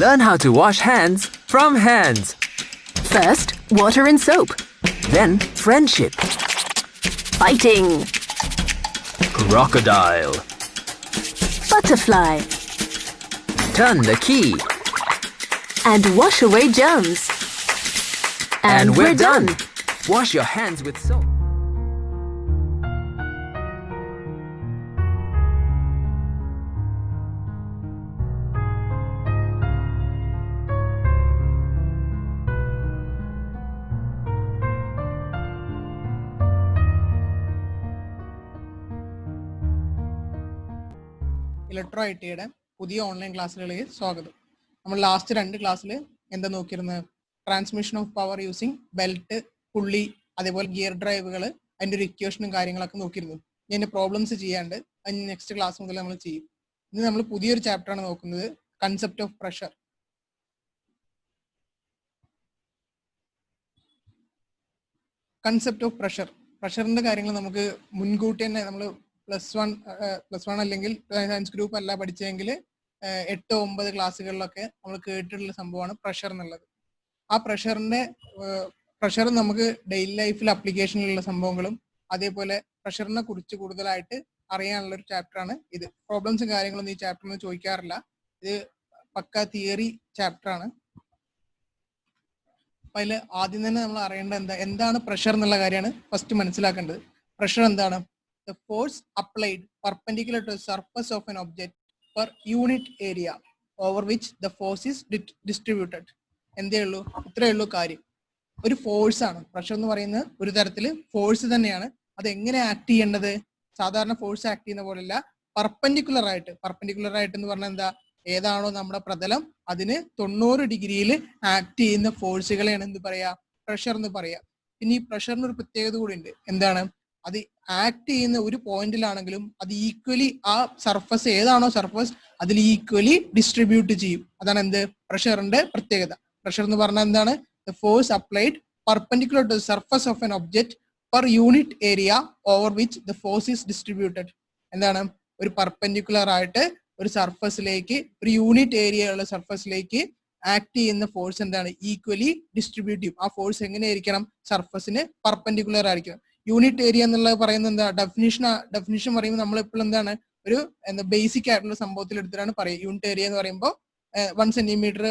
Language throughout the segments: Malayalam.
Learn how to wash hands from hands. First, water and soap. Then friendship. Fighting. Crocodile. Butterfly. Turn the key. And wash away germs. And we're done. Wash your hands with soap. Electro I ടിയുടെ പുതിയ ഓൺലൈൻ ക്ലാസ്സുകളിലേക്ക് സ്വാഗതം. നമ്മൾ ലാസ്റ്റ് 2 ക്ലാസ്സിൽ എന്താ നോക്കിയിരുന്നത്? Transmission of power using belt, pulley, അതേപോലെ ഗിയർ ഡ്രൈവുകൾ, അതിൻ്റെ ഒരു ഇക്വേഷനും കാര്യങ്ങളൊക്കെ നോക്കിയിരുന്നു. ഇതിൻ്റെ പ്രോബ്ലംസ് ചെയ്യാണ്ട് അതിന് നെക്സ്റ്റ് ക്ലാസ് മുതൽ നമ്മൾ ചെയ്യും. ഇന്ന് നമ്മൾ പുതിയൊരു ചാപ്റ്ററാണ് നോക്കുന്നത്, concept of pressure. Concept of pressure, പ്രഷറിൻ്റെ കാര്യങ്ങൾ നമുക്ക് മുൻകൂട്ടി തന്നെ നമ്മൾ പ്ലസ് വൺ അല്ലെങ്കിൽ സയൻസ് ഗ്രൂപ്പ് അല്ല പഠിച്ചെങ്കിൽ 8-9 ക്ലാസ്സുകളിലൊക്കെ നമ്മൾ കേട്ടിട്ടുള്ള സംഭവമാണ് പ്രഷർ എന്നുള്ളത്. ആ പ്രഷർ നമുക്ക് ഡെയിലി ലൈഫിൽ അപ്ലിക്കേഷനിലുള്ള സംഭവങ്ങളും അതേപോലെ പ്രഷറിനെ കുറിച്ച് കൂടുതലായിട്ട് അറിയാനുള്ള ഒരു ചാപ്റ്ററാണ് ഇത്. പ്രോബ്ലംസും കാര്യങ്ങളൊന്നും ഈ ചാപ്റ്ററിൽ ചോദിക്കാറില്ല. ഇത് പക്ക തിയറി ചാപ്റ്ററാണ്. അപ്പം അതിൽ ആദ്യം തന്നെ നമ്മൾ അറിയേണ്ടത് എന്താണ് പ്രഷർ എന്നുള്ള കാര്യമാണ് ഫസ്റ്റ് മനസ്സിലാക്കേണ്ടത്. പ്രഷർ എന്താണ്? The force applied perpendicular to the surface of an object per unit area over which the force is distributed. എന്തേ ഉള്ളൂ, ഇത്രയേ ഉള്ളൂ കാര്യം. ഒരു ഫോഴ്സ് ആണ് പ്രഷർ എന്ന് പറയുന്നത്. ഒരു തരത്തിൽ ഫോഴ്സ് തന്നെയാണ്. അത് എങ്ങനെ ആക്ട് ചെയ്യേണ്ടത്? സാധാരണ ഫോഴ്സ് ആക്ട് ചെയ്യുന്ന പോലെയല്ല, പെർപെൻഡിക്കുലർ ആയിട്ട് എന്ന് പറഞ്ഞാൽ എന്താ, ഏതാണോ നമ്മുടെ പ്രതലം അതിന് 90 ഡിഗ്രിയിൽ ആക്ട് ചെയ്യുന്ന ഫോഴ്സുകളെയാണ് എന്ത് പറയാ, പ്രഷർ എന്ന് പറയാ. പിന്നെ ഈ പ്രഷറിന് ഒരു പ്രത്യേകത കൂടി ഉണ്ട്. എന്താണ്? അത് ആക്ട് ചെയ്യുന്ന ഒരു പോയിന്റിലാണെങ്കിലും അത് ഈക്വലി ആ സർഫസ് ഏതാണോ സർഫസ് അതിൽ ഈക്വലി ഡിസ്ട്രിബ്യൂട്ട് ചെയ്യും. അതാണ് എന്ത്, പ്രഷറിന്റെ പ്രത്യേകത. പ്രഷർ എന്ന് പറഞ്ഞാൽ എന്താണ്? The force applied perpendicular to the surface of an object per unit area over which the force is distributed. എന്താണ്? ഒരു പെർപെൻഡിക്കുലർ ആയിട്ട് ഒരു സർഫസിലേക്ക്, ഒരു യൂണിറ്റ് ഏരിയ ഉള്ള സർഫസിലേക്ക് ആക്ട് ചെയ്യുന്ന ഫോഴ്സ് എന്താണ്? ഈക്വലി ഡിസ്ട്രിബ്യൂട്ട് ചെയ്യും. ആ ഫോഴ്സ് എങ്ങനെയായിരിക്കണം? സർഫസിന് പെർപെൻഡിക്കുലർ ആയിരിക്കണം. യൂണിറ്റ് ഏരിയ എന്നുള്ളത് പറയുന്നത് എന്താ, ഡെഫിനിഷൻ പറയുമ്പോൾ നമ്മളിപ്പോൾ എന്താണ്, ഒരു ബേസിക് ആയിട്ടുള്ള സംഭവത്തിൽ എടുത്തിട്ടാണ് പറയുക. യൂണിറ്റ് ഏരിയ എന്ന് പറയുമ്പോൾ 1 സെന്റിമീറ്റർ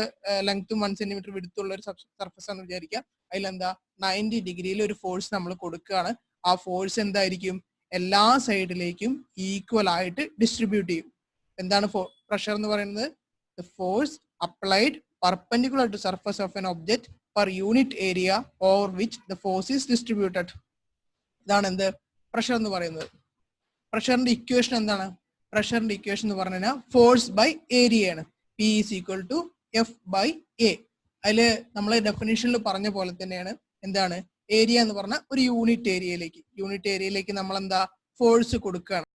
ലെങ്ത്തും 1 സെന്റിമീറ്റർ വിടുത്തുള്ള ഒരു സർഫസ് എന്ന് വിചാരിക്കുക. അതിലെന്താ 90 ഡിഗ്രിയിൽ ഒരു ഫോഴ്സ് നമ്മൾ കൊടുക്കുകയാണ്. ആ ഫോഴ്സ് എന്തായിരിക്കും? എല്ലാ സൈഡിലേക്കും ഈക്വൽ ആയിട്ട് ഡിസ്ട്രിബ്യൂട്ട് ചെയ്യും. എന്താണ് പ്രഷർ എന്ന് പറയുന്നത്? The force applied perpendicular to surface of an object per unit area over which the force is distributed. ഇതാണ് എന്ത്, പ്രഷർ എന്ന് പറയുന്നത്. പ്രഷറിന്റെ ഇക്വേഷൻ എന്താണ്? പ്രഷറിന്റെ ഇക്വേഷൻ എന്ന് പറഞ്ഞു കഴിഞ്ഞാൽ ഫോഴ്സ് ബൈ ഏരിയ ആണ്. P is equal to F by A. അതില് നമ്മൾ ഡെഫിനേഷനിൽ പറഞ്ഞ പോലെ തന്നെയാണ്. എന്താണ് ഏരിയ എന്ന് പറഞ്ഞാൽ ഒരു യൂണിറ്റ് ഏരിയയിലേക്ക് നമ്മൾ എന്താ ഫോഴ്സ് കൊടുക്കുകയാണ്.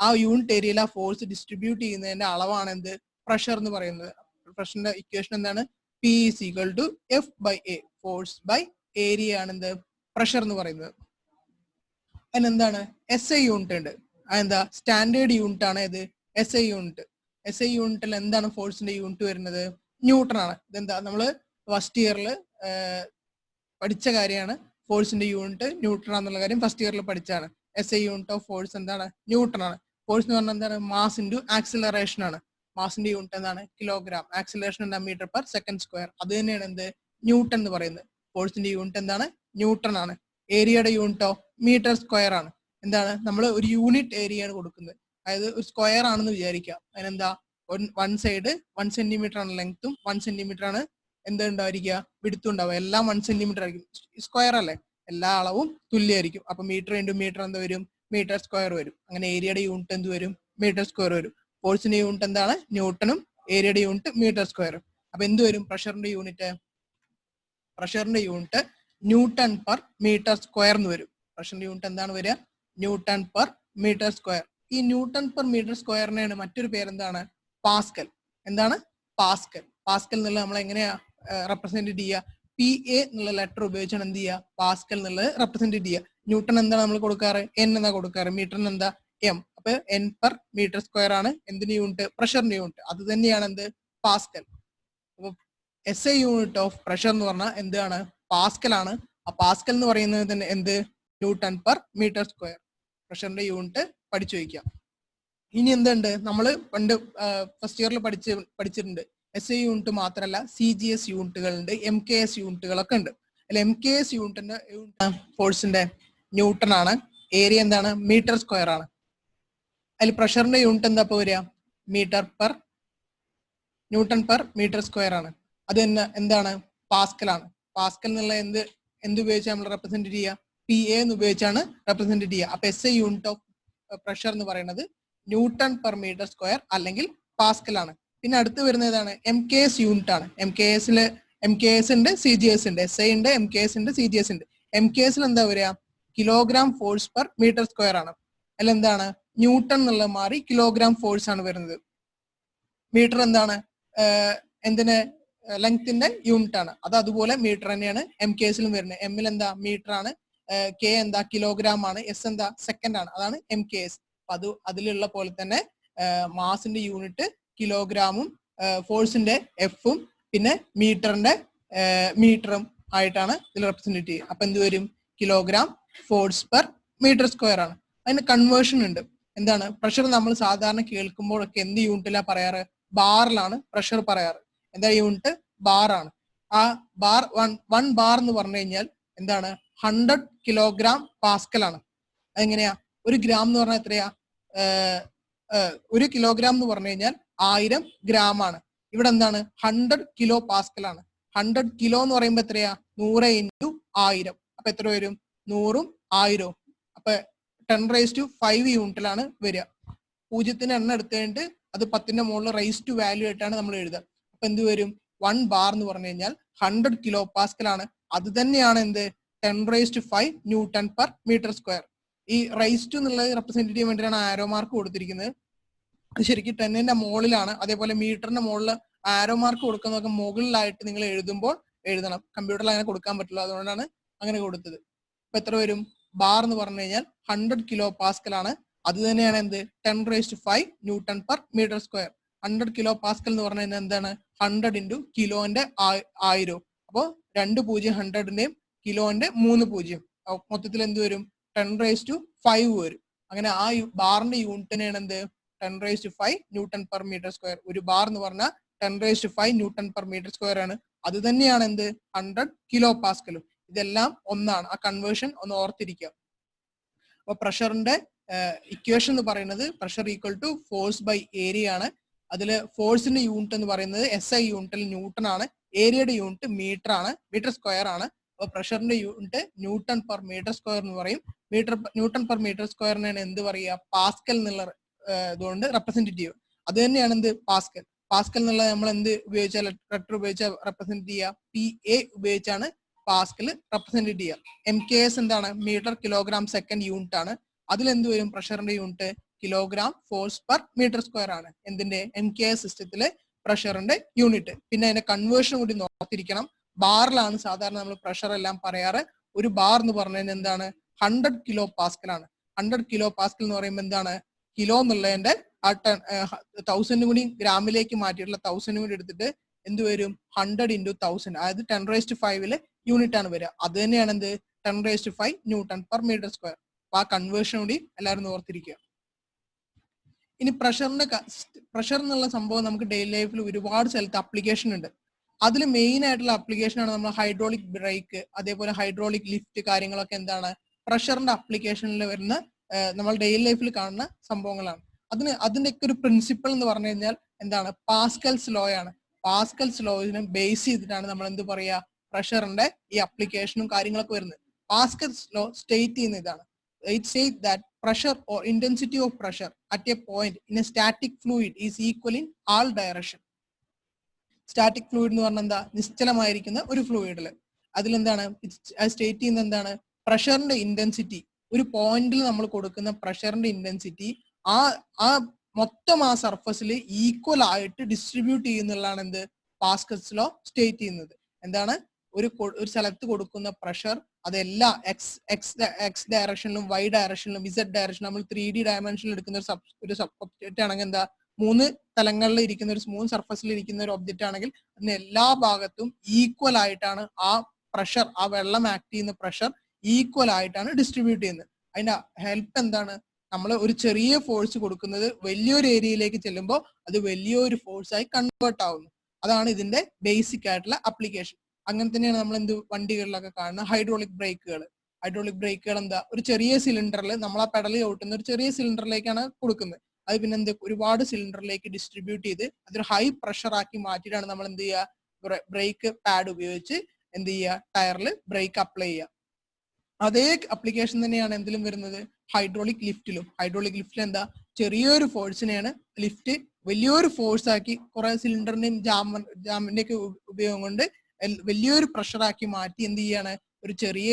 ആ യൂണിറ്റ് ഏരിയയിൽ ആ ഫോഴ്സ് ഡിസ്ട്രിബ്യൂട്ട് ചെയ്യുന്നതിന്റെ അളവാണ് എന്ത്, പ്രഷർ എന്ന് പറയുന്നത്. പ്രഷറിന്റെ ഇക്വേഷൻ എന്താണ്? P is equal to F by A. Force by area ആണ് എന്ത്, പ്രഷർ എന്ന് പറയുന്നത്. അതിനെന്താണ് SI യൂണിറ്റ് ഉണ്ട്. അതെന്താ സ്റ്റാൻഡേർഡ് യൂണിറ്റ് ആണ്. ഇത് SI യൂണിറ്റ്. SI യൂണിറ്റിൽ എന്താണ് ഫോഴ്സിന്റെ യൂണിറ്റ് വരുന്നത്? ന്യൂട്ടൺ ആണ്. ഇതെന്താ നമ്മൾ ഫസ്റ്റ് ഇയറിൽ പഠിച്ച കാര്യമാണ്. ഫോഴ്സിന്റെ യൂണിറ്റ് ന്യൂട്ടൺ ആണെന്നുള്ള കാര്യം ഫസ്റ്റ് ഇയറിൽ പഠിച്ചാണ്. SI യൂണിറ്റ് ഓഫ് ഫോഴ്സ് എന്താണ്? ന്യൂട്ടൺ ആണ്. ഫോഴ്സ് എന്ന് പറഞ്ഞാൽ എന്താണ്? മാസ് ഇൻറ്റു ആക്സിലറേഷൻ ആണ്. മാസിന്റെ യൂണിറ്റ് എന്താണ്? കിലോഗ്രാം. ആക്സിലറേഷൻ എന്താ? Metre per second square. അത് തന്നെയാണ് എന്ത്, ന്യൂട്ടൺ എന്ന് പറയുന്നത്. ഫോഴ്സിന്റെ യൂണിറ്റ് എന്താണ്? ന്യൂട്ടൺ ആണ്. ഏരിയയുടെ യൂണിറ്റോ മീറ്റർ സ്ക്വയർ ആണ്. എന്താണ്? നമ്മൾ ഒരു യൂണിറ്റ് ഏരിയ ആണ് കൊടുക്കുന്നത്. അതായത് ഒരു സ്ക്വയർ ആണെന്ന് വിചാരിക്കാം. അതിനെന്താ, വൺ സൈഡ് 1 സെന്റിമീറ്റർ ആണ് ലെങ്ത്തും 1 സെന്റിമീറ്റർ ആണ് എന്തുണ്ടായിരിക്കുക, വിടുത്തും ഉണ്ടാവുക. എല്ലാം 1 സെന്റിമീറ്റർ ആയിരിക്കും. സ്ക്വയർ അല്ലേ, എല്ലാ അളവും തുല്യമായിരിക്കും. അപ്പൊ മീറ്റർ ഇൻറ്റു മീറ്റർ എന്ത് വരും? മീറ്റർ സ്ക്വയർ വരും. അങ്ങനെ ഏരിയയുടെ യൂണിറ്റ് എന്ത് വരും? മീറ്റർ സ്ക്വയർ വരും. ഫോഴ്സിന്റെ യൂണിറ്റ് എന്താണ്? ന്യൂട്ടണും ഏരിയയുടെ യൂണിറ്റ് മീറ്റർ സ്ക്വയറും. അപ്പൊ എന്ത് വരും പ്രഷറിന്റെ യൂണിറ്റ്? പ്രഷറിന്റെ unit newton per metre square എന്ന് വരും. പ്രഷറിന്റെ യൂണിറ്റ് എന്താണ് വരിക? Newton per metre square. ഈ ന്യൂട്ടൺ പെർ മീറ്റർ സ്ക്വയറിനെയാണ് മറ്റൊരു പേരെന്താണ്? പാസ്കൽ. എന്താണ്? പാസ്കൽ. പാസ്കൽ എന്നുള്ളത് നമ്മൾ എങ്ങനെയാ റെപ്രസെന്റ് ചെയ്യുക? PA എന്നുള്ള ലെറ്റർ ഉപയോഗിച്ചാണ് എന്ത് ചെയ്യുക? പാസ്കൽ എന്നുള്ളത് റെപ്രസെന്റ് ചെയ്യുക. ന്യൂട്ടൺ എന്താണ് നമ്മൾ കൊടുക്കാറ്? N എന്നാ കൊടുക്കാറ്. മീറ്ററിന് എന്താ? M. അപ്പൊ N പെർ മീറ്റർ സ്ക്വയർ ആണ് എന്തിന്റെ യൂണിറ്റ്? പ്രഷറിന്റെ യൂണിറ്റ്. അത് തന്നെയാണ് എന്ത്? പാസ്കൽ. അപ്പൊ SI യൂണിറ്റ് ഓഫ് പ്രഷർ എന്ന് പറഞ്ഞാൽ എന്താണ്? പാസ്കൽ ആണ്. ആ പാസ്കൽ എന്ന് പറയുന്നത് തന്നെ എന്ത്? Newton per metre square. പ്രഷറിന്റെ യൂണിറ്റ് പഠിച്ചു വയ്ക്കുക. ഇനി എന്തുണ്ട്? നമ്മൾ പണ്ട് ഫസ്റ്റ് ഇയറിൽ പഠിച്ചിട്ടുണ്ട്. SI യൂണിറ്റ് മാത്രമല്ല CGS യൂണിറ്റുകളുണ്ട്, MKS യൂണിറ്റുകളൊക്കെ ഉണ്ട്. അല്ല, MKS യൂണിറ്റിന്റെ ഫോഴ്സിന്റെ ന്യൂട്ടൺ ആണ്. ഏരിയ എന്താണ്? മീറ്റർ സ്ക്വയർ ആണ്. അതിൽ പ്രഷറിന്റെ യൂണിറ്റ് എന്താ ഇപ്പൊ വരിക? ന്യൂട്ടൺ പെർ മീറ്റർ സ്ക്വയർ ആണ്. അത് തന്നെ എന്താണ്? പാസ്കൽ ആണ്. പാസ്കൽ എന്നുള്ള എന്ത് ഉപയോഗിച്ച് നമ്മൾ റെപ്രസെന്റ് ചെയ്യുക? PA എന്ന് ഉപയോഗിച്ചാണ് റെപ്രസെന്റ് ചെയ്യുക. അപ്പൊ SI യൂണിറ്റ് ഓഫ് പ്രഷർ എന്ന് പറയുന്നത് ന്യൂട്ടൺ പെർ മീറ്റർ സ്ക്വയർ അല്ലെങ്കിൽ പാസ്കൽ ആണ്. പിന്നെ അടുത്ത് വരുന്നത് ഏതാണ്? MKS യൂണിറ്റ് ആണ്. MKS ഉണ്ട്, CGS ഉണ്ട്. SI ഉണ്ട്, MKS ഉണ്ട്, CGS ഉണ്ട്. MKS എന്താ വരിക? Kilogram force per metre square ആണ്. അല്ല എന്താണ്? ന്യൂട്ടൺ എന്നുള്ള മാറി കിലോഗ്രാം ഫോഴ്സ് ആണ് വരുന്നത്. മീറ്റർ എന്താണ്? എന്തിന്? ലെങ്ത്തിന്റെ യൂണിറ്റ് ആണ്. അത് അതുപോലെ മീറ്റർ തന്നെയാണ് MKSലും വരുന്നത്. എമ്മിൽ എന്താ? മീറ്റർ ആണ്. K എന്താ? കിലോഗ്രാം ആണ്. S എന്താ? സെക്കൻഡ് ആണ്. അതാണ് MKS. അപ്പൊ അതിലുള്ള പോലെ തന്നെ മാസിന്റെ യൂണിറ്റ് കിലോഗ്രാമും ഫോഴ്സിന്റെ Fഉം പിന്നെ മീറ്ററിന്റെ മീറ്ററും ആയിട്ടാണ് ഇതിൽ റെപ്രസെന്റ് ചെയ്യുക. അപ്പൊ എന്ത് വരും? Kilogram force per metre square ആണ്. അതിന് കൺവേർഷൻ ഉണ്ട്. എന്താണ്? പ്രഷർ നമ്മൾ സാധാരണ കേൾക്കുമ്പോഴൊക്കെ എന്ത് യൂണിറ്റിലാണ് പറയാറ്? ബാറിലാണ് പ്രഷർ പറയാറ്. എന്താ യൂണിറ്റ്? ബാർ ആണ്. ആ ബാർ 1 ബാർ എന്ന് പറഞ്ഞു കഴിഞ്ഞാൽ എന്താണ്? 100 കിലോഗ്രാം പാസ്കൽ ആണ്. അതെങ്ങനെയാ? 1 ഗ്രാം എന്ന് പറഞ്ഞാൽ എത്രയാ? 1 കിലോഗ്രാം എന്ന് പറഞ്ഞു കഴിഞ്ഞാൽ 1000 ഗ്രാം ആണ്. ഇവിടെ എന്താണ്? 100 കിലോ പാസ്കൽ ആണ്. 100 കിലോ എന്ന് പറയുമ്പോൾ എത്രയാ? 100 × 1000. അപ്പൊ എത്ര വരും? 100ഉം 1000ഉം. അപ്പൊ 10⁵ യൂണിറ്റിലാണ് വരിക. 0ത്തിന് എണ്ണം എടുത്തു കഴിഞ്ഞിട്ട് അത് 10ന്റെ മുകളിൽ റൈസ് ടു വാല്യൂ ആയിട്ടാണ് നമ്മൾ എഴുതുക. അപ്പൊ എന്ത് വരും? 1 ബാർ എന്ന് പറഞ്ഞു കഴിഞ്ഞാൽ 100 കിലോ പാസ്കൽ ആണ്. അത് തന്നെയാണ് എന്ത്? 10⁵ ന്യൂട്ടൺ പെർ മീറ്റർ സ്ക്വയർ. ഈ റൈസ് ടു എന്നുള്ളത് റെപ്രസെന്റ് ചെയ്യാൻ വേണ്ടിയിട്ടാണ് ആരോ മാർക്ക് കൊടുത്തിരിക്കുന്നത്. അത് ശരിക്കും 10ന്റെ മുകളിലാണ്. അതേപോലെ മീറ്ററിന്റെ മുകളിൽ ആരോ മാർക്ക് കൊടുക്കുന്നതൊക്കെ മുകളിലായിട്ട് നിങ്ങൾ എഴുതുമ്പോൾ എഴുതണം. കമ്പ്യൂട്ടറിൽ അങ്ങനെ കൊടുക്കാൻ പറ്റില്ല, അതുകൊണ്ടാണ് അങ്ങനെ കൊടുത്തത്. അപ്പൊ എത്ര വരും? ബാർ എന്ന് പറഞ്ഞു കഴിഞ്ഞാൽ 100 കിലോ പാസ്കൽ ആണ്. അത് തന്നെയാണ് എന്ത്? 10⁵ newton per metre square. 100 kilo pascal എന്ന് പറഞ്ഞു കഴിഞ്ഞാൽ എന്താണ്? 100 × കിലോന്റെ 1000. അപ്പോ 2 0 100ന്റെയും കിലോന്റെ 3 0. മൊത്തത്തിൽ എന്ത് വരും? 10⁵ വരും. അങ്ങനെ ആ ബാറിന്റെ യൂണിറ്റിനാണ് എന്ത്? 10⁵ ന്യൂട്ടൺ പെർ മീറ്റർ സ്ക്വയർ. ഒരു ബാർ എന്ന് പറഞ്ഞാൽ 10⁵ ന്യൂട്ടൺ പെർ മീറ്റർ സ്ക്വയർ ആണ്. അത് തന്നെയാണ് എന്ത്? 100 കിലോ പാസ്കലും. ഇതെല്ലാം ഒന്നാണ്. ആ കൺവേർഷൻ ഒന്ന് ഓർത്തിരിക്കുക. അപ്പൊ പ്രഷറിന്റെ ഇക്വേഷൻ എന്ന് പറയുന്നത് pressure equal to force by area ആണ്. അതില് ഫോഴ്സിന്റെ യൂണിറ്റ് എന്ന് പറയുന്നത് SI യൂണിറ്റിൽ ന്യൂട്ടൺ ആണ്. ഏരിയയുടെ യൂണിറ്റ് മീറ്റർ ആണ്, മീറ്റർ സ്ക്വയർ ആണ്. അപ്പൊ പ്രഷറിന്റെ unit newton per metre square എന്ന് പറയും. ന്യൂട്ടൺ പെർ മീറ്റർ സ്ക്വയറിനാണ് എന്ത് പറയുക? പാസ്കൽ എന്നുള്ള ഇതുകൊണ്ട് റെപ്രസെന്റ് ചെയ്യും. അത് തന്നെയാണ് എന്ത്? പാസ്കൽ. പാസ്കൽ എന്നുള്ള നമ്മൾ എന്ത് ഉപയോഗിച്ചാൽ ലെറ്റർ ഉപയോഗിച്ചാൽ റെപ്രസെന്റ് ചെയ്യുക? PA ഉപയോഗിച്ചാണ് പാസ്കൽ റെപ്രസെന്റ് ചെയ്യുക. MKS എന്താണ്? മീറ്റർ കിലോഗ്രാം സെക്കൻഡ് യൂണിറ്റ് ആണ്. അതിൽ എന്ത് വരും? പ്രഷറിന്റെ unit kilogram force per metre square ആണ്. എന്തിന്റെ? MKS സിസ്റ്റത്തിലെ പ്രഷറിന്റെ യൂണിറ്റ്. പിന്നെ അതിന്റെ കൺവേർഷൻ കൂടി നോക്കിയിരിക്കണം. ബാറിലാണ് സാധാരണ നമ്മൾ പ്രഷർ എല്ലാം പറയാറ്. ഒരു ബാർ എന്ന് പറഞ്ഞാൽ എന്താണ്? 100 കിലോ പാസ്കൽ ആണ്. 100 കിലോ പാസ്കൽ എന്ന് പറയുമ്പോൾ എന്താണ്? കിലോ എന്നുള്ളതിന്റെ 1000 കൂടി ഗ്രാമിലേക്ക് മാറ്റിയിട്ടുള്ള 1000 കൂടി എടുത്തിട്ട് എന്ത് വരും? 100 × 1000, അതായത് 10⁵ യൂണിറ്റ് ആണ് വരിക. അത് തന്നെയാണ് എന്ത്? 10⁵ ന്യൂട്ടൺ പെർ മീറ്റർ സ്ക്വയർ. അപ്പൊ ആ കൺവേർഷൻ കൂടി എല്ലാവരും ഓർത്തിരിക്കുക. ഇനി പ്രഷർ എന്നുള്ള സംഭവം നമുക്ക് ഡെയിലി ലൈഫിൽ ഒരുപാട് സ്ഥലത്ത് അപ്ലിക്കേഷൻ ഉണ്ട്. അതിൽ മെയിൻ ആയിട്ടുള്ള അപ്ലിക്കേഷൻ ആണ് നമ്മൾ ഹൈഡ്രോളിക് ബ്രേക്ക്, അതേപോലെ ഹൈഡ്രോളിക് ലിഫ്റ്റ് കാര്യങ്ങളൊക്കെ എന്താണ്? പ്രഷറിന്റെ അപ്ലിക്കേഷനിൽ വരുന്ന നമ്മൾ ഡെയിലി ലൈഫിൽ കാണുന്ന സംഭവങ്ങളാണ്. അതിന്റെയൊക്കെ ഒരു പ്രിൻസിപ്പിൾ എന്ന് പറഞ്ഞു കഴിഞ്ഞാൽ എന്താണ്? പാസ്കൽസ് ലോ ആണ്. പാസ്കൽസ് ലോയിനെ ബേസ് ചെയ്തിട്ടാണ് നമ്മൾ എന്ത് പറയുക? പ്രഷറിന്റെ ഈ അപ്ലിക്കേഷനും കാര്യങ്ങളൊക്കെ വരുന്നത്. പാസ്കൽസ് ലോ സ്റ്റേറ്റ് ചെയ്യുന്ന ഇതാണ്. It says that pressure or intensity of pressure at a point in a static fluid is equal in all direction. Static fluid എന്ന് പറഞ്ഞാൽ എന്താ? നിശ്ചലമായിരിക്കുന്ന ഒരു ഫ്ലൂയിഡിൽ അതിലെന്താണ് സ്റ്റേറ്റ് ചെയ്യുന്നത്? എന്താണ്? പ്രഷറിന്റെ ഇന്റൻസിറ്റി, ഒരു പോയിന്റിൽ നമ്മൾ കൊടുക്കുന്ന പ്രഷറിന്റെ ഇന്റൻസിറ്റി ആ മൊത്തം ആ സർഫസിൽ ഈക്വൽ ആയിട്ട് ഡിസ്ട്രിബ്യൂട്ട് ചെയ്യുന്നതാണ് എന്ത്? പാസ്കൽസ് ലോ സ്റ്റേറ്റ് ചെയ്യുന്നത്. എന്താണ്? ഒരു സ്ഥലത്ത് കൊടുക്കുന്ന പ്രഷർ അതെല്ലാ എക്സ് ഡയറക്ഷനിലും Y ഡയറക്ഷനിലും Z ഡയറക്ഷനിലും നമ്മൾ 3D ഡയമെൻഷനിൽ എടുക്കുന്ന ഒരു സബ്ജക്റ്റ് ആണെങ്കിൽ എന്താ? മൂന്ന് തലങ്ങളിൽ ഇരിക്കുന്ന ഒരു സ്മൂത്ത് സർഫസിൽ ഇരിക്കുന്ന ഒരു ഒബ്ജക്റ്റ് ആണെങ്കിൽ അതിന് എല്ലാ ഭാഗത്തും ഈക്വൽ ആയിട്ടാണ് ആ പ്രഷർ, ആ വെള്ളം ആക്ട് ചെയ്യുന്ന പ്രഷർ ഈക്വൽ ആയിട്ടാണ് ഡിസ്ട്രിബ്യൂട്ട് ചെയ്യുന്നത്. അതിന്റെ ഹെൽപ്പ് എന്താണ്? നമ്മൾ ഒരു ചെറിയ ഫോഴ്സ് കൊടുക്കുന്നത് വലിയൊരു ഏരിയയിലേക്ക് ചെല്ലുമ്പോൾ അത് വലിയൊരു ഫോഴ്സായി കൺവേർട്ട് ആവുന്നു. അതാണ് ഇതിന്റെ ബേസിക് ആയിട്ടുള്ള അപ്ലിക്കേഷൻ. അങ്ങനെ തന്നെയാണ് നമ്മൾ വണ്ടികളിലൊക്കെ കാണുന്ന ഹൈഡ്രോളിക് ബ്രേക്കുകൾ. ഹൈഡ്രോളിക് ബ്രേക്കുകൾ എന്താ, ഒരു ചെറിയ സിലിണ്ടറിൽ നമ്മൾ ആ പെഡൽ ചവിട്ടുന്ന ഒരു ചെറിയ സിലിണ്ടറിലേക്കാണ് കൊടുക്കുന്നത്. അത് പിന്നെ എന്ത്, ഒരുപാട് സിലിണ്ടറിലേക്ക് ഡിസ്ട്രിബ്യൂട്ട് ചെയ്ത് അതൊരു ഹൈ പ്രഷർ ആക്കി മാറ്റിയിട്ടാണ് നമ്മൾ എന്ത് ചെയ്യുക, ബ്രേക്ക് പാഡ് ഉപയോഗിച്ച് എന്ത് ചെയ്യുക, ടയറിൽ ബ്രേക്ക് അപ്ലൈ ചെയ്യുക. അതേ അപ്ലിക്കേഷൻ തന്നെയാണ് എന്തിലും വരുന്നത്, ഹൈഡ്രോളിക് ലിഫ്റ്റിലും. ഹൈഡ്രോളിക് ലിഫ്റ്റിൽ എന്താ, ചെറിയൊരു ഫോഴ്സിനെയാണ് ലിഫ്റ്റ് വലിയൊരു ഫോഴ്സ് ആക്കി കുറെ സിലിണ്ടറിന്റെയും ജാമിന്റെ ഒക്കെ ഉപയോഗം കൊണ്ട് വലിയൊരു പ്രഷർ ആക്കി മാറ്റി എന്ത് ചെയ്യാണ്, ഒരു ചെറിയ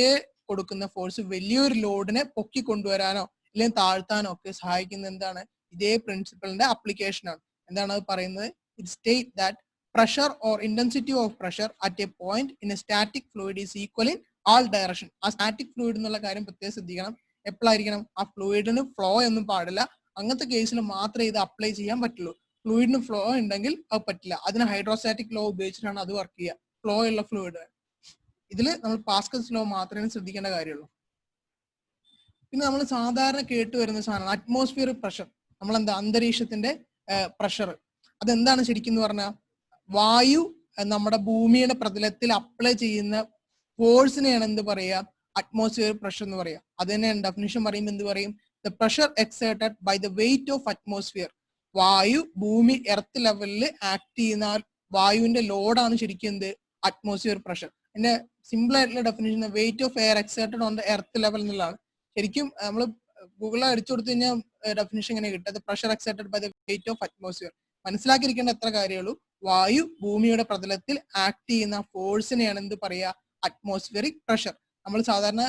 കൊടുക്കുന്ന ഫോഴ്സ് വലിയൊരു ലോഡിനെ പൊക്കി കൊണ്ടുവരാനോ അല്ലെങ്കിൽ താഴ്ത്താനോ ഒക്കെ സഹായിക്കുന്ന എന്താണ്, ഇതേ പ്രിൻസിപ്പളിന്റെ അപ്ലിക്കേഷൻ ആണ്. എന്താണ് അത് പറയുന്നത്? It state that pressure or intensity of pressure at a point in a static fluid is equal in all direction. ആ സ്റ്റാറ്റിക് ഫ്ലൂയിഡ് എന്നുള്ള കാര്യം പ്രത്യേകം ശ്രദ്ധിക്കണം. എപ്പോഴായിരിക്കണം, ആ ഫ്ലൂയിഡിന് ഫ്ലോ ഒന്നും പാടില്ല. അങ്ങനത്തെ കേസിൽ മാത്രമേ ഇത് അപ്ലൈ ചെയ്യാൻ പറ്റുള്ളൂ. ഫ്ലൂയിഡിന് ഫ്ലോ ഉണ്ടെങ്കിൽ അത് പറ്റില്ല. അതിന് ഹൈഡ്രോസ്റ്റാറ്റിക് ലോ ഉപയോഗിച്ചിട്ടാണ് അത് വർക്ക് ചെയ്യുക, ഫ്ലോ ഉള്ള ഫ്ലൂയിഡ്. ഇതിൽ നമ്മൾ പാസ്കൽസ് ലോ മാത്രമേ ശ്രദ്ധിക്കേണ്ട കാര്യമുള്ളൂ. പിന്നെ നമ്മൾ സാധാരണ കേട്ടുവരുന്ന സാധനമാണ് അറ്റ്മോസ്ഫിയറിക് പ്രഷർ. നമ്മളെന്താ, അന്തരീക്ഷത്തിന്റെ പ്രഷർ. അതെന്താണ് ശരിക്കും എന്ന് പറഞ്ഞാൽ, വായു നമ്മുടെ ഭൂമിയുടെ പ്രതലത്തിൽ അപ്ലൈ ചെയ്യുന്ന ഫോഴ്സിനെയാണ് എന്ത് പറയുക, അറ്റ്മോസ്ഫിയർ പ്രഷർ എന്ന് പറയുക. അത് തന്നെയാണ് ഡെഫിനിഷൻ പറയുമ്പോൾ എന്ത് പറയും, the pressure exerted by the weight of atmosphere. വായു ഭൂമി എർത്ത് ലെവലിൽ ആക്ട് ചെയ്യുന്ന വായുവിന്റെ ലോഡാണ് ശരിക്കും എന്ത്, അറ്റ്മോസ്ഫിയർ പ്രഷർ. എന്റെ സിമ്പിൾ ആയിട്ടുള്ള definition weight of air exerted on the earth level എന്നുള്ളതാണ്. ശരിക്കും നമ്മൾ ഗൂഗിളിൽ അടിച്ചു കൊടുത്തു കഴിഞ്ഞാൽ ഡെഫിനിഷൻ ഇങ്ങനെ കിട്ടും, the pressure exerted by the weight of atmosphere. മനസ്സിലാക്കിയിരിക്കേണ്ട എത്ര കാര്യമുള്ളൂ, വായു ഭൂമിയുടെ പ്രതലത്തിൽ ആക്ട് ചെയ്യുന്ന ഫോഴ്സിനെയാണ് എന്ത് പറയുക, അറ്റ്മോസ്ഫിയറിക് പ്രഷർ. നമ്മൾ സാധാരണ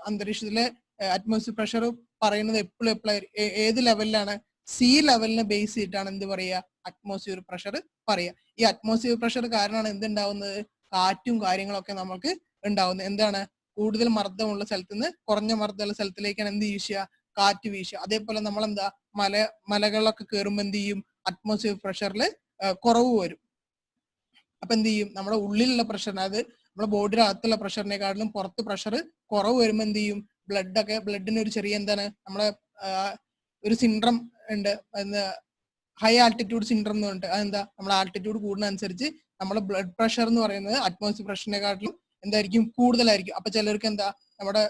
അന്തരീക്ഷത്തിലെ അറ്റ്മോസ്ഫിയർ പ്രഷർ പറയുന്നത് എപ്പോഴും ഏത് ലെവലിലാണ്, സീ ലെവലിനെ ബേസ് ചെയ്തിട്ടാണ് എന്ത് പറയുക, അറ്റ്മോസ്ഫിയർ പ്രഷർ പറയുക. ഈ അറ്റ്മോസ്ഫിയർ പ്രഷർ കാരണമാണ് എന്തുണ്ടാവുന്നത്, കാറ്റും കാര്യങ്ങളൊക്കെ നമുക്ക് ഉണ്ടാവുന്നത്. എന്താണ്, കൂടുതൽ മർദ്ദമുള്ള സ്ഥലത്ത് നിന്ന് കുറഞ്ഞ മർദ്ദമുള്ള സ്ഥലത്തിലേക്കാണ് എന്ത് വീശുക, കാറ്റ് വീശുക. അതേപോലെ നമ്മളെന്താ, മലകളിലൊക്കെ കയറുമ്പോൾ എന്ത് ചെയ്യും, അറ്റ്മോസ്ഫിയർ പ്രഷറിൽ കുറവ് വരും. അപ്പൊ എന്ത് ചെയ്യും, നമ്മുടെ ഉള്ളിലുള്ള പ്രഷർ, അതായത് നമ്മുടെ ബോഡിയുടെ അകത്തുള്ള പ്രഷറിനെക്കാട്ടിലും പുറത്ത് പ്രഷർ കുറവ് വരുമ്പോൾ എന്ത് ചെയ്യും, ബ്ലഡിന് ഒരു ചെറിയ എന്താണ്, നമ്മളെ ഒരു സിൻഡ്രം ഉണ്ട്, ഹൈ ആൾട്ടിറ്റ്യൂഡ് സിൻഡ്രം എന്ന് പറഞ്ഞിട്ട്. അതെന്താ, നമ്മുടെ ആൾട്ടിറ്റ്യൂഡ് കൂടുന്ന അനുസരിച്ച് നമ്മുടെ ബ്ലഡ് പ്രഷർ എന്ന് പറയുന്നത് അറ്റ്മോസ്ഫിയർ പ്രഷറിനെക്കാട്ടിലും എന്തായിരിക്കും, കൂടുതലായിരിക്കും. അപ്പൊ ചിലർക്ക് എന്താ, നമ്മുടെ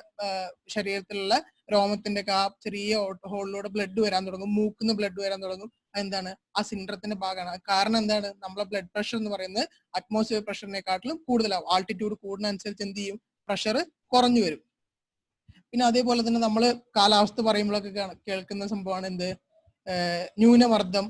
ശരീരത്തിലുള്ള രോമത്തിന്റെ ഒക്കെ ആ ചെറിയ ഹോളിലൂടെ ബ്ലഡ് വരാൻ തുടങ്ങും, മൂക്കിന്ന് ബ്ലഡ് വരാൻ തുടങ്ങും. അതെന്താണ്, ആ സിൻഡ്രത്തിന്റെ ഭാഗമാണ്. കാരണം എന്താണ്, നമ്മളെ ബ്ലഡ് പ്രഷർ എന്ന് പറയുന്നത് അറ്റ്മോസ്ഫിയർ പ്രഷറിനെക്കാട്ടിലും കൂടുതലാവും. ആൾട്ടിറ്റ്യൂഡ് കൂടുന്ന അനുസരിച്ച് എന്ത് ചെയ്യും, പ്രഷർ കുറഞ്ഞു വരും. പിന്നെ അതേപോലെ തന്നെ നമ്മൾ കാലാവസ്ഥ പറയുമ്പോഴൊക്കെ കേൾക്കുന്ന സംഭവമാണ് എന്ത്, ന്യൂനമർദ്ദം,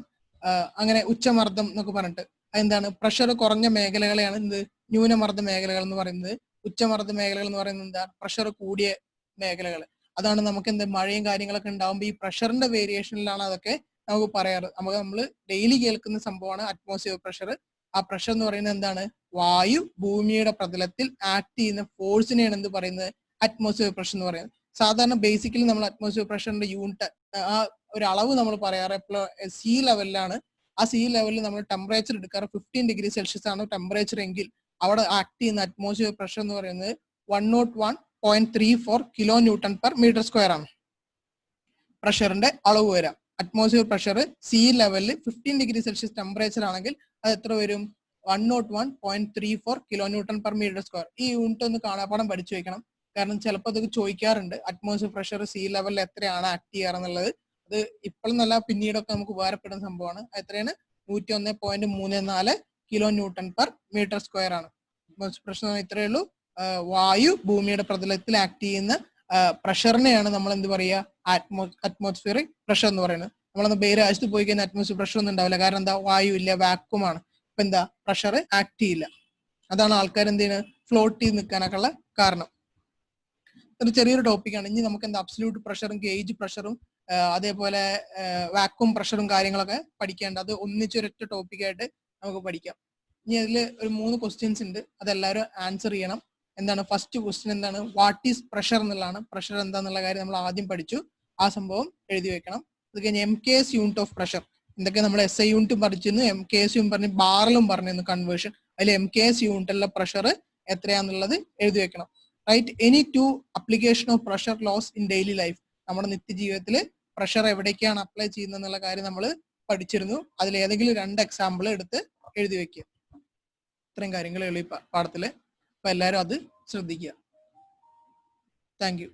അങ്ങനെ ഉച്ചമർദ്ദം എന്നൊക്കെ പറഞ്ഞിട്ട്. അതെന്താണ്, പ്രഷർ കുറഞ്ഞ മേഖലകളെയാണ് എന്ത്, ന്യൂനമർദ്ദ മേഖലകൾ എന്ന് പറയുന്നത്. ഉച്ചമർദ്ദ മേഖലകൾ എന്ന് പറയുന്നത് എന്താ, പ്രഷർ കൂടിയ മേഖലകൾ. അതാണ് നമുക്ക് എന്ത്, മഴയും കാര്യങ്ങളൊക്കെ ഉണ്ടാകുമ്പോൾ ഈ പ്രഷറിന്റെ വേരിയേഷനിലാണ് അതൊക്കെ നമുക്ക് പറയാറ്. നമ്മൾ ഡെയിലി കേൾക്കുന്ന സംഭവമാണ് അറ്റ്മോസ്ഫിയർ പ്രഷർ. ആ പ്രഷർ എന്ന് പറയുന്നത് എന്താണ്, വായു ഭൂമിയുടെ പ്രതലത്തിൽ ആക്ട് ചെയ്യുന്ന ഫോഴ്സിനെയാണ് എന്ത് പറയുന്നത്, അറ്റ്മോസ്ഫിയർ പ്രഷർ എന്ന് പറയുന്നത്. സാധാരണ ബേസിക്കലി നമ്മൾ അറ്റ്മോസ്ഫിയർ പ്രഷറിന്റെ യൂണിറ്റ്, ആ ഒരു അളവ് നമ്മൾ പറയാറ് എപ്പോഴും സീ ലെവലിലാണ്. ആ സീ ലെവലിൽ നമ്മൾ ടെമ്പറേച്ചർ എടുക്കാറ് 15 ഡിഗ്രി സെൽഷ്യസ് ആണ് ടെമ്പറേച്ചർ എങ്കിൽ അവിടെ ആക്ട് ചെയ്യുന്ന അറ്റ്മോസ്ഫിയർ പ്രഷർ എന്ന് പറയുന്നത് 101.34 kilo newton per metre square ആണ് പ്രഷറിന്റെ അളവ് വരാം. അറ്റ്മോസ്ഫിയർ പ്രഷർ സീ ലെവലിൽ 15 ഡിഗ്രി സെൽഷ്യസ് ടെമ്പറേച്ചർ ആണെങ്കിൽ അത് എത്ര വരും, 101.34 kilo newton per metre square. ഈ യൂണിറ്റ് ഒന്ന് കാണാപ്പാടം പഠിച്ചു വെക്കണം. കാരണം ചിലപ്പോൾ അത് ചോദിക്കാറുണ്ട്, അറ്റ്മോസ്ഫിയർ പ്രഷർ സീ ലെവലിൽ എത്രയാണ് ആക്ട് ചെയ്യാറെന്നുള്ളത്. അത് ഇപ്പോഴും നല്ല പിന്നീടൊക്കെ നമുക്ക് ഉപകാരപ്പെടുന്ന സംഭവമാണ്. എത്രയാണ്, 101.34 kilo newton per metre square ആണ്. അറ്റ്മോസ്ഫിയർ പ്രഷർ ഇത്രയേ ഉള്ളൂ. വായു ഭൂമിയുടെ പ്രതലത്തിൽ ആക്ട് ചെയ്യുന്ന പ്രഷറിനെയാണ് നമ്മൾ എന്ത് പറയുക, അറ്റ്മോസ്ഫിയറിക് പ്രഷർ എന്ന് പറയുന്നത്. നമ്മളൊന്ന് ബഹിരാകാശത്ത് പോയി കഴിഞ്ഞാൽ അറ്റ്മോസ്ഫിയർ പ്രഷർ ഒന്നും ഉണ്ടാവില്ല. കാരണം എന്താ, വായു ഇല്ല, വാക്വമാണ്. അപ്പൊ എന്താ, പ്രഷർ ആക്ട് ചെയ്യില്ല. അതാണ് ആൾക്കാർ എന്ത് ചെയ്യുന്നത്, ഫ്ലോട്ട് ചെയ്ത് നിൽക്കാനൊക്കെ ഉള്ള കാരണം. ഒരു ചെറിയൊരു ടോപ്പിക്കാണ്. ഇനി നമുക്ക് എന്താ, അബ്സല്യൂട്ട് പ്രഷറും ഗേജ് പ്രഷറും അതേപോലെ വാക്വം പ്രഷറും കാര്യങ്ങളൊക്കെ പഠിക്കേണ്ട. അത് ഒന്നിച്ചൊരൊറ്റ ടോപ്പിക്കായിട്ട് നമുക്ക് പഠിക്കാം. ഇനി അതിൽ ഒരു 3 ക്വസ്റ്റ്യൻസ് ഉണ്ട്, അതെല്ലാവരും ആൻസർ ചെയ്യണം. എന്താണ്, ഫസ്റ്റ് ക്വസ്റ്റ്യൻ എന്താണ്, വാട്ട് ഈസ് പ്രഷർ എന്നുള്ളതാണ്. പ്രഷർ എന്താന്നുള്ള കാര്യം നമ്മൾ ആദ്യം പഠിച്ചു, ആ സംഭവം എഴുതി വെക്കണം. അത് കഴിഞ്ഞ് MKS യൂണിറ്റ് ഓഫ് പ്രഷർ. എന്തൊക്കെ നമ്മൾ SI യൂണിറ്റും പഠിച്ചിരുന്നു, MKS പറഞ്ഞ് ബാറിലും പറഞ്ഞിരുന്നു കൺവേർഷൻ. അതിൽ MKS യൂണിറ്റുള്ള പ്രഷർ എത്രയാന്നുള്ളത് എഴുതി വെക്കണം. Right, any two application of pressure laws in daily life. നമ്മുടെ നിത്യജീവിതത്തിൽ പ്രഷർ എവിടേക്കാണ് അപ്ലൈ ചെയ്യുന്നത് എന്നുള്ള കാര്യം നമ്മൾ പഠിച്ചിരുന്നു. അതിൽ ഏതെങ്കിലും 2 എക്സാമ്പിൾ എടുത്ത് എഴുതി വെക്കുക. ഇത്രയും കാര്യങ്ങൾ ഈ പാഠത്തില്. അപ്പൊ എല്ലാവരും അത് ശ്രദ്ധിക്കുക. Thank you.